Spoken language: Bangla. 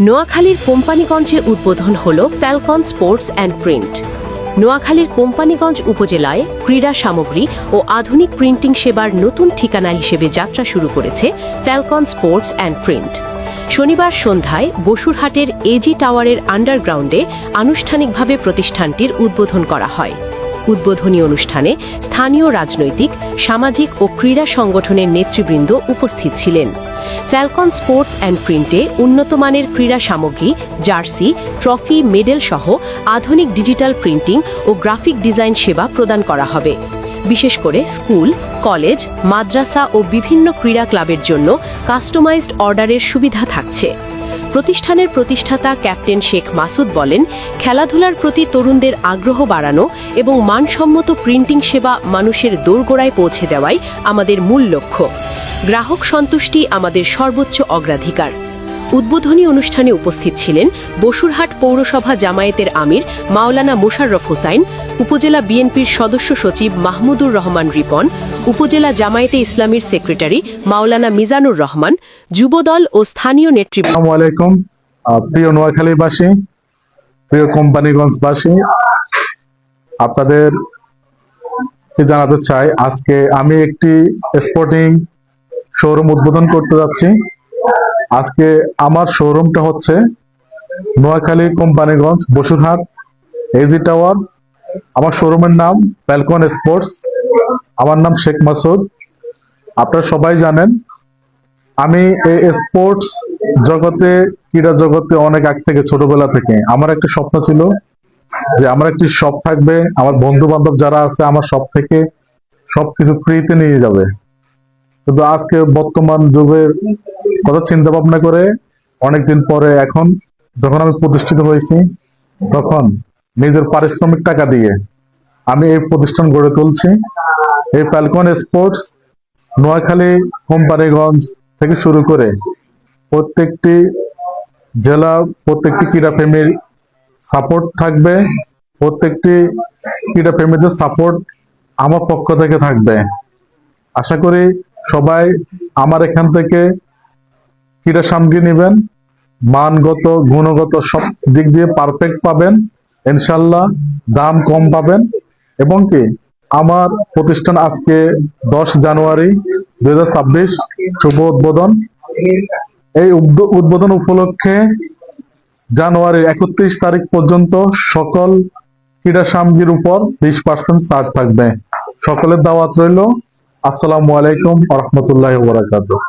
নোয়াখালীর কোম্পানীগঞ্জে উদ্বোধন হল ফ্যালকন স্পোর্টস অ্যান্ড প্রিন্ট। নোয়াখালীর কোম্পানীগঞ্জ উপজেলায় ক্রীড়া সামগ্রী ও আধুনিক প্রিন্টিং সেবার নতুন ঠিকানা হিসেবে যাত্রা শুরু করেছে ফ্যালকন স্পোর্টস অ্যান্ড প্রিন্ট। শনিবার সন্ধ্যায় বসুরহাটের এজি টাওয়ারের আন্ডারগ্রাউন্ডে আনুষ্ঠানিকভাবে প্রতিষ্ঠানটির উদ্বোধন করা হয়। উদ্বোধনী অনুষ্ঠানে স্থানীয় রাজনৈতিক, সামাজিক ও ক্রীড়া সংগঠনের নেতৃবৃন্দ উপস্থিত ছিলেন। ফ্যালকন স্পোর্টস অ্যান্ড প্রিন্টে উন্নতমানের ক্রীড়া সামগ্রী, জার্সি, ট্রফি, মেডেল সহ আধুনিক ডিজিটাল প্রিন্টিং ও গ্রাফিক ডিজাইন সেবা প্রদান করা হবে। বিশেষ করে স্কুল, কলেজ, মাদ্রাসা ও বিভিন্ন ক্রীড়া ক্লাবের জন্য কাস্টমাইজড অর্ডারের সুবিধা থাকছে। প্রতিষ্ঠানের প্রতিষ্ঠাতা ক্যাপ্টেন শেখ মাসুদ বলেন, খেলাধুলার প্রতি তরুণদের আগ্রহ বাড়ানো এবং মানসম্মত প্রিন্টিং সেবা মানুষের দোরগোড়ায় পৌঁছে দেওয়াই আমাদের মূল লক্ষ্য। গ্রাহক সন্তুষ্টি আমাদের সর্বোচ্চ অগ্রাধিকার। উদ্বোধনী অনুষ্ঠানে উপস্থিত ছিলেন বসুরহাট পৌরসভা জামায়াতের আমির মাওলানা মোশাররফ হোসাইন, উপজেলা বিএনপির সদস্য সচিব মাহমুদুর রহমান রিপন, উপজেলা জামায়াতে ইসলামীর সেক্রেটারি মাওলানা মিজানুর রহমান, যুবদল ও স্থানীয় নেতৃবৃন্দ। আসসালামু আলাইকুম। প্রিয় নোয়াখালীবাসী, প্রিয় কোম্পানীগঞ্জবাসী, আপনাদের জানাতে চাই আজকে আমি একটি স্পোর্টিং শোরুম উদ্বোধন করতে যাচ্ছি। আজকে আমার শোরুমটা হচ্ছে নোয়াখালী কোম্পানীগঞ্জ বসুরহাট এজি টাওয়ার। আমার শোরুমের নাম ফ্যালকন স্পোর্টস। আমার নাম শেখ মাসুদ। আপনারা সবাই জানেন আমি এই স্পোর্টস জগতে, ক্রীড়া জগতে অনেক আগ থেকে, ছোটবেলা থেকে আমার একটা স্বপ্ন ছিল যে আমার একটি শপ থাকবে, আমার বন্ধু বান্ধব যারা আছে আমার শপ থেকে সবকিছু ফ্রিতে নিয়ে যাবে। কিন্তু আজকে বর্তমান যুগের কথা চিন্তা ভাবনা করে অনেকদিন পরে এখন যখন আমি প্রতিষ্ঠিত হয়েছি, তখন নিজের পারিশ্রমিক টাকা দিয়ে আমি এই প্রতিষ্ঠান গড়ে তুলছি। এই ফ্যালকন স্পোর্টস নোয়াখালী কোম্পানীগঞ্জ থেকে শুরু করে প্রত্যেকটি জেলা, প্রত্যেকটি ক্রীড়াপ্রেমীর সাপোর্ট থাকবে। প্রত্যেকটি ক্রীড়াপ্রেমীদের সাপোর্ট আমার পক্ষ থেকে থাকবে। আশা করি সবাই আমার এখান থেকে ক্রীড়া সামগ্রী নেবেন, মানগত, গুণগত সব দিক দিয়ে পারফেক্ট পাবেন ইনশাল্লাহ, দাম কম পাবেন। এবং কি আমার প্রতিষ্ঠান আজকে 10 জানুয়ারি 2026 শুভ উদ্বোধন। এই উদ্বোধন উপলক্ষে জানুয়ারির 31 তারিখ পর্যন্ত সকল ক্রীড়া সামগ্রীর উপর 20% ছাড় থাকবে। সকলের দাওয়াত রইল। আসসালামু আলাইকুম ওয়া রাহমাতুল্লাহি ওয়া বারাকাতুহু।